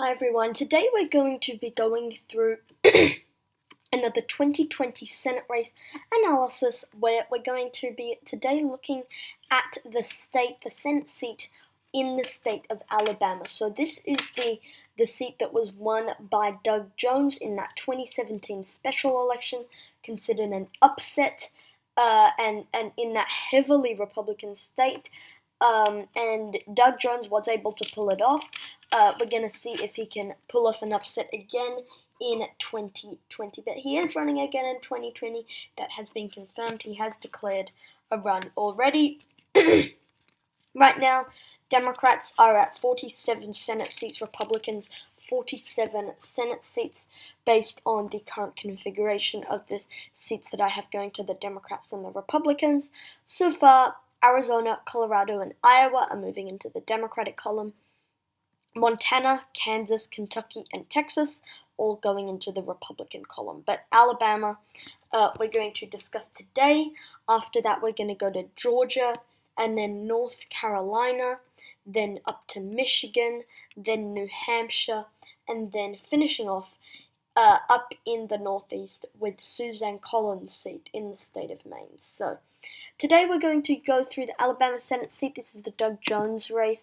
Hi everyone, today we're going to be going through another 2020 Senate race analysis where we're going to be today looking at the Senate seat in the state of Alabama. So this is the seat that was won by Doug Jones in that 2017 special election, considered an upset, and in that heavily Republican state. And Doug Jones was able to pull it off. We're going to see if he can pull off an upset again in 2020. But he is running again in 2020. That has been confirmed. He has declared a run already. Right now, Democrats are at 47 Senate seats, Republicans 47 Senate seats, based on the current configuration of the seats that I have going to the Democrats and the Republicans. So far, Arizona, Colorado, and Iowa are moving into the Democratic column. Montana, Kansas, Kentucky, and Texas all going into the Republican column. But Alabama, we're going to discuss today. After that, we're going to go to Georgia, and then North Carolina, then up to Michigan, then New Hampshire, and then finishing off up in the Northeast with Suzanne Collins' seat in the state of Maine. So today we're going to go through the Alabama Senate seat. This is the Doug Jones race.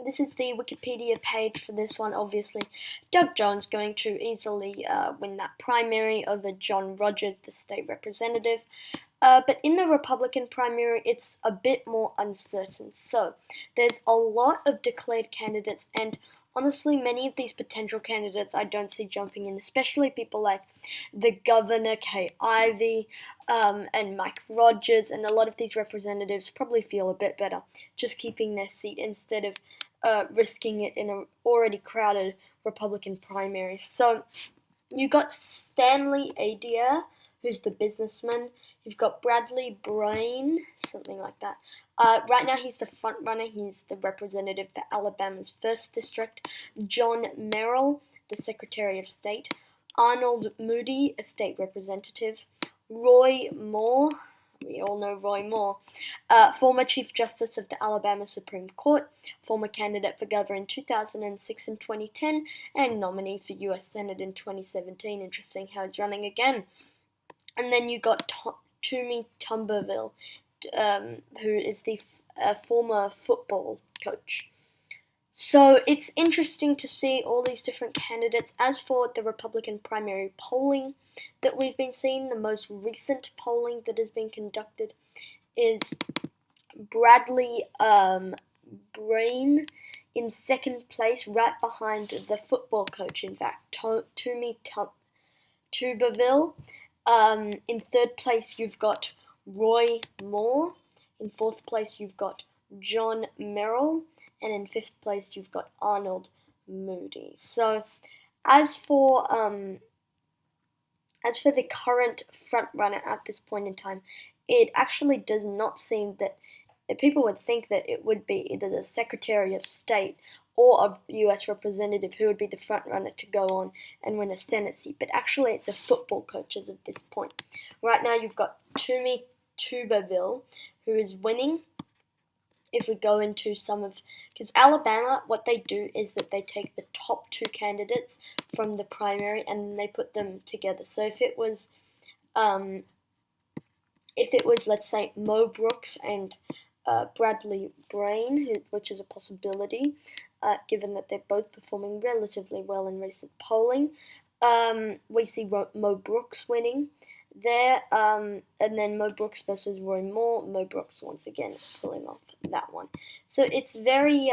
This is the Wikipedia page for this one, obviously. Doug Jones going to easily win that primary over John Rogers, the state representative. But in the Republican primary, it's a bit more uncertain. So there's a lot of declared candidates, and honestly, many of these potential candidates I don't see jumping in, especially people like the governor, Kay Ivey, and Mike Rogers, and a lot of these representatives probably feel a bit better just keeping their seat instead of risking it in an already crowded Republican primary. So you got Stanley Adair, who's the businessman. You've got Bradley Bryne, something like that. Right now he's the front runner. He's the representative for Alabama's 1st District. John Merrill, the Secretary of State. Arnold Moody, a state representative. Roy Moore, we all know Roy Moore, former Chief Justice of the Alabama Supreme Court, former candidate for governor in 2006 and 2010, and nominee for U.S. Senate in 2017. Interesting how he's running again. And then you got Toomey Tuberville, who is the former football coach. So it's interesting to see all these different candidates. As for the Republican primary polling that we've been seeing, the most recent polling that has been conducted is Bradley Bryne in 2nd place, right behind the football coach, in fact, Toomey Tuberville. In 3rd place, you've got Roy Moore. In 4th place, you've got John Merrill. And in 5th place, you've got Arnold Moody. So, as for the current front runner at this point in time, it actually does not seem that people would think that it would be either the Secretary of State or a U.S. representative who would be the front runner to go on and win a Senate seat. But actually, it's a football coach as of this point. Right now, you've got Toomey Tuberville, who is winning. If we go into because Alabama, what they do is that they take the top 2 candidates from the primary and they put them together. So if it was, let's say, Mo Brooks and Bradley Bryne, which is a possibility, given that they're both performing relatively well in recent polling, we see Mo Brooks winning there, and then Mo Brooks versus Roy Moore. Mo Brooks once again pulling off that one. So it's very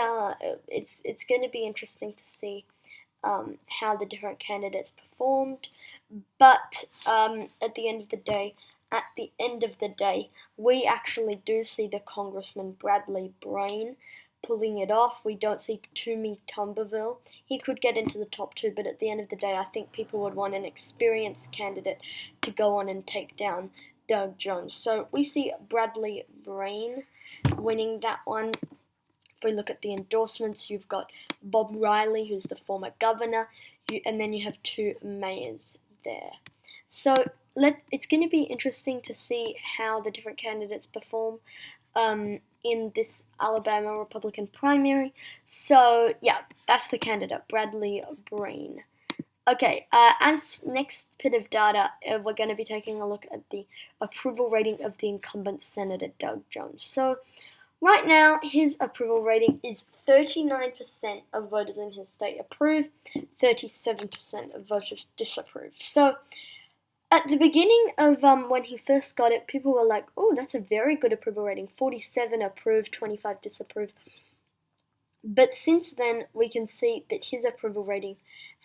it's going to be interesting to see how the different candidates performed. But at the end of the day, we actually do see the Congressman Bradley Bryne pulling it off. We don't see Toomey Tuberville. He could get into the top 2, but at the end of the day, I think people would want an experienced candidate to go on and take down Doug Jones. So we see Bradley Bryne winning that one. If we look at the endorsements, you've got Bob Riley, who's the former governor, and then you have 2 mayors there. So it's going to be interesting to see how the different candidates perform. in this Alabama Republican primary. So yeah, that's the candidate, Bradley Bryne. Okay, as next bit of data, we're going to be taking a look at the approval rating of the incumbent Senator Doug Jones. So right now, his approval rating is 39% of voters in his state approve, 37% of voters disapprove. So at the beginning of when he first got it, people were like, oh, that's a very good approval rating, 47 approve, 25 disapprove. But since then, we can see that his approval rating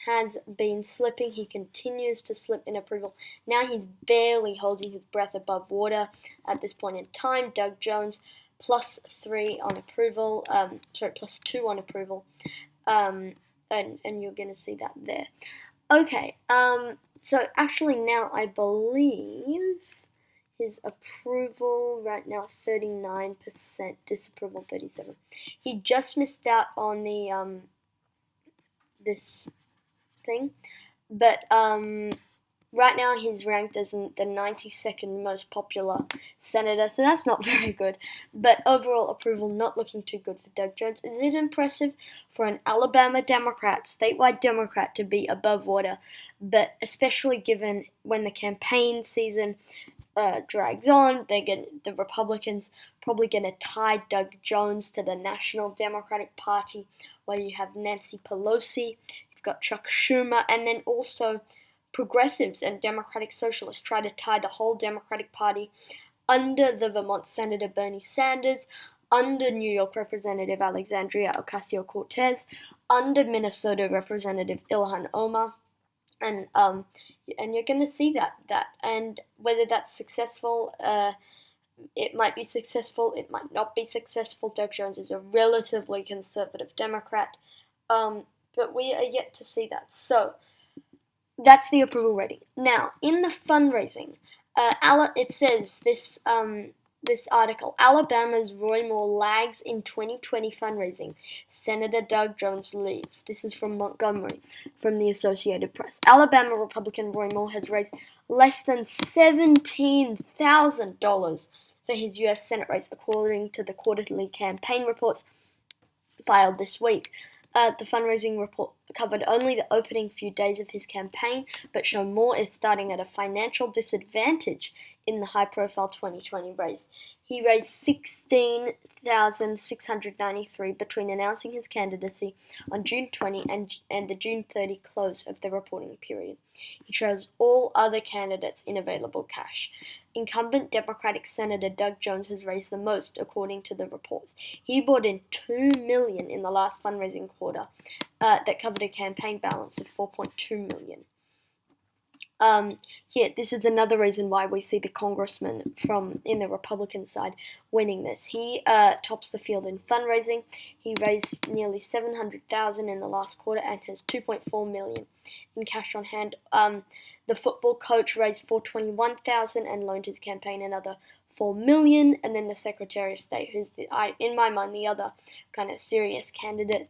has been slipping. He continues to slip in approval. Now he's barely holding his breath above water at this point in time. Doug Jones, +3 on approval, +2 on approval, and you're going to see that there. Okay, so actually now I believe his approval right now 39%, disapproval 37%. He just missed out on the this thing, but right now he's ranked as the 92nd most popular senator, so that's not very good. But overall approval not looking too good for Doug Jones. Is it impressive for an Alabama Democrat, statewide Democrat, to be above water? But especially given when the campaign season drags on, the Republicans probably going to tie Doug Jones to the National Democratic Party, where you have Nancy Pelosi, you've got Chuck Schumer, and then also progressives and Democratic Socialists try to tie the whole Democratic Party under the Vermont Senator Bernie Sanders, under New York Representative Alexandria Ocasio-Cortez, under Minnesota Representative Ilhan Omar. And you're going to see that, and whether that's successful, it might be successful, it might not be successful. Doug Jones is a relatively conservative Democrat, but we are yet to see that. So that's the approval rating. Now, in the fundraising, it says this article, Alabama's Roy Moore lags in 2020 fundraising. Senator Doug Jones leads. This is from Montgomery, from the Associated Press. Alabama Republican Roy Moore has raised less than $17,000 for his U.S. Senate race, according to the quarterly campaign reports filed this week. The fundraising report covered only the opening few days of his campaign, but show Moore is starting at a financial disadvantage in the high-profile 2020 race. He raised $16,693 between announcing his candidacy on June 20 and the June 30 close of the reporting period. He trails all other candidates in available cash. Incumbent Democratic Senator Doug Jones has raised the most, according to the reports. He brought in $2 million in the last fundraising quarter, that covered a campaign balance of $4.2 million. Here, this is another reason why we see the congressman in the Republican side winning this. He tops the field in fundraising. He raised nearly $700,000 in the last quarter and has $2.4 million in cash on hand. The football coach raised $421,000 and loaned his campaign another $4 million. And then the Secretary of State, who's in my mind the other kind of serious candidate,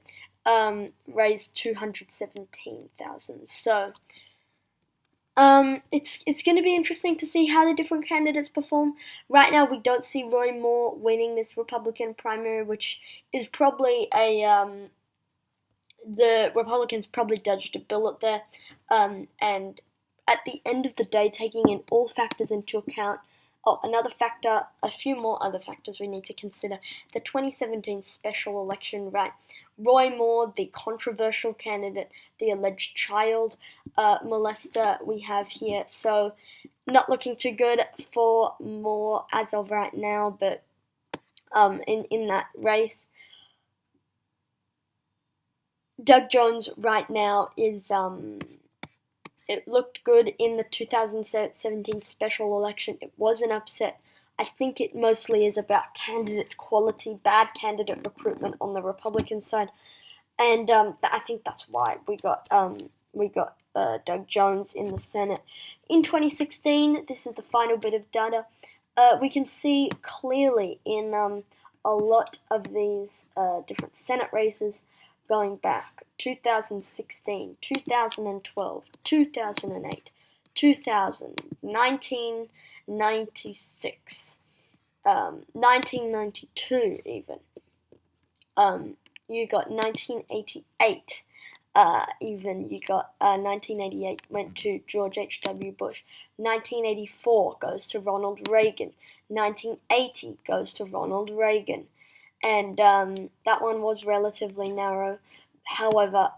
raised $217,000. So it's going to be interesting to see how the different candidates perform. Right now, we don't see Roy Moore winning this Republican primary, which is probably the Republicans probably dodged a bullet there. And at the end of the day, taking in all factors into account, a few more other factors we need to consider. The 2017 special election, right? Roy Moore, the controversial candidate, the alleged child molester we have here. So not looking too good for Moore as of right now, but in that race. Doug Jones right now is it looked good in the 2017 special election. It was an upset. I think it mostly is about candidate quality, bad candidate recruitment on the Republican side, and I think that's why we got Doug Jones in the Senate. In 2016, this is the final bit of data. We can see clearly in a lot of these different Senate races going back 2016, 2012, 2008, 2000, 1996, 1992 even. You got 1988. Even you got 1988 went to George H.W. Bush. 1984 goes to Ronald Reagan. 1980 goes to Ronald Reagan. And that one was relatively narrow. However,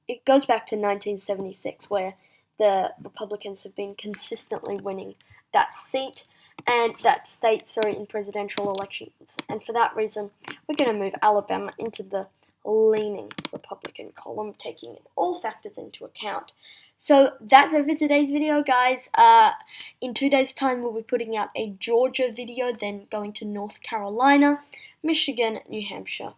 it goes back to 1976, where the Republicans have been consistently winning that seat and that state, in presidential elections. And for that reason, we're going to move Alabama into the leaning Republican column, taking all factors into account. So that's it for today's video, guys. In 2 days' time, we'll be putting out a Georgia video, then going to North Carolina, Michigan, New Hampshire,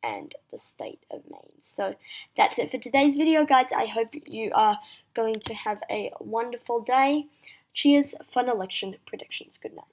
and the state of Maine. So that's it for today's video, guys. I hope you are going to have a wonderful day. Cheers, fun election predictions. Good night.